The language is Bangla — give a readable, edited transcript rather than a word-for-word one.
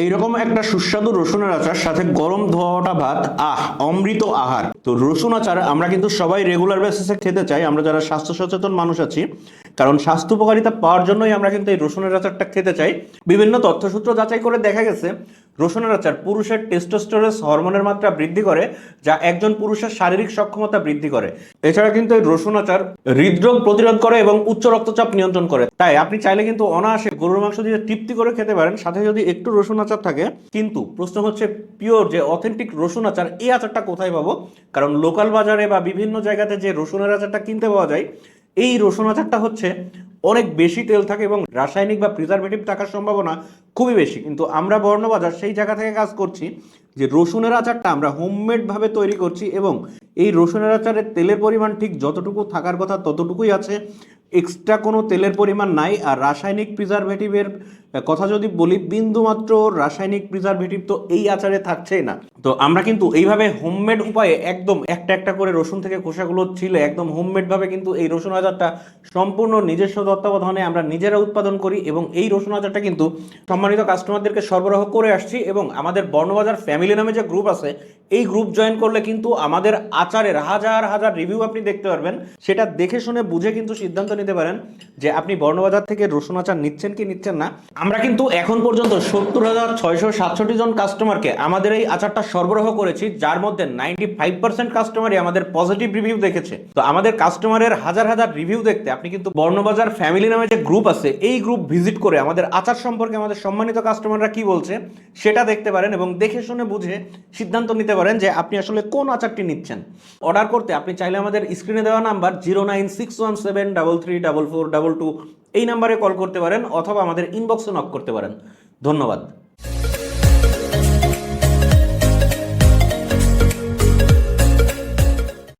এইরকম একটা সুস্বাদু রসুনের আচার সাথে গরম ধোয়া ভাত, অমৃত আহার। তো রসুন আচার আমরা কিন্তু সবাই রেগুলার বেসিসে খেতে চাই, আমরা যারা স্বাস্থ্য সচেতন মানুষ আছি, কারণ স্বাস্থ্য উপকারিতা পাওয়ার জন্যই আমরা কিন্তু এই রসুনের আচারটা খেতে চাই। বিভিন্ন তথ্যসূত্র যাচাই করে দেখা গেছে রসুনের আচার পুরুষের টেস্টোস্টেরন হরমোনের মাত্রা বৃদ্ধি করে, যা একজন পুরুষের শারীরিক সক্ষমতা বৃদ্ধি করে। এছাড়া কিন্তু এই রসুন আচার হৃদরোগ প্রতিরোধ করে এবং উচ্চ রক্তচাপ নিয়ন্ত্রণ করে। তাই আপনি চাইলে কিন্তু অনায়াসে গরুর মাংস দিয়ে তৃপ্তি করে খেতে পারেন, সাথে যদি একটু রসুন আচার থাকে। কিন্তু প্রশ্ন হচ্ছে, পিওর যে অথেন্টিক রসুন আচার, এই আচারটা কোথায় পাবো? কারণ লোকাল বাজারে বা বিভিন্ন জায়গাতে যে রসুনের আচারটা কিনতে পাওয়া যায়, এই রসুন আচারটা হচ্ছে অনেক বেশি তেল থাকে এবং রাসায়নিক বা প্রিজারভেটিভ থাকার সম্ভাবনা খুবই বেশি। কিন্তু আমরা বর্ণবাজার সেই জায়গা থেকে কাজ করছি যে রসুনের আচারটা আমরা হোমমেড ভাবে তৈরি করছি, এবং এই রসুনের আচারের তেলের পরিমাণ ঠিক যতটুকু থাকার কথা ততটুকুই আছে, এক্সট্রা কোনো তেলের পরিমাণ নাই। আর রাসায়নিক প্রিজারভেটিভের কথা যদি বলি, বিন্দুমাত্র রাসায়নিক প্রিজারভেটিভ তো এই আচারে থাকছেই না। তো আমরা কিন্তু এইভাবে হোমমেড উপায়ে একদম একটা একটা করে রসুন থেকে খোসাগুলো ছিলে একদম হোমমেড ভাবে কিন্তু এই রসুন আচারটা সম্পূর্ণ নিজস্ব তত্ত্বাবধানে আমরা নিজেরা উৎপাদন করি, এবং এই রসুন আচারটা কিন্তু সম্মানিত কাস্টমারদেরকে সরবরাহ করে আসছি। এবং আমাদের বর্ণবাজার ফ্যামিলি নামে যে গ্রুপ আছে, এই গ্রুপ জয়েন করলে কিন্তু আমাদের আচারের হাজার হাজার রিভিউ আপনি দেখতে পারবেন। সেটা দেখে শুনে বুঝে কিন্তু সিদ্ধান্ত নিতে পারেন যে আপনি বর্ণবাজার থেকে রসুন আচার নিচ্ছেন কি নিচ্ছেন না। আমরা কিন্তু এখন পর্যন্ত 70,667 জন কাস্টমারকে আমাদের এই আচারটা সরবরাহ করেছি, যার মধ্যে 95% কাস্টমারই আমাদের পজিটিভ রিভিউ দেখেছে। তো আমাদের কাস্টমারের হাজার হাজার রিভিউ দেখতে আপনি কিন্তু বর্ণবাজার ফ্যামিলি নামে যে গ্রুপ আছে, এই গ্রুপ ভিজিট করে আমাদের আচার সম্পর্কে আমাদের সম্মানিত কাস্টমাররা কি বলছে সেটা দেখতে পারেন, এবং দেখে শুনে বুঝে সিদ্ধান্ত নিতে পারেন যে আপনি আসলে কোন আচারটি নিচ্ছেন। অর্ডার করতে আপনি চাইলে আমাদের স্ক্রিনে দেওয়া নাম্বার 09617334422 এই নাম্বারে কল করতে পারেন, অথবা আমাদের ইনবক্সে নক করতে পারেন। ধন্যবাদ।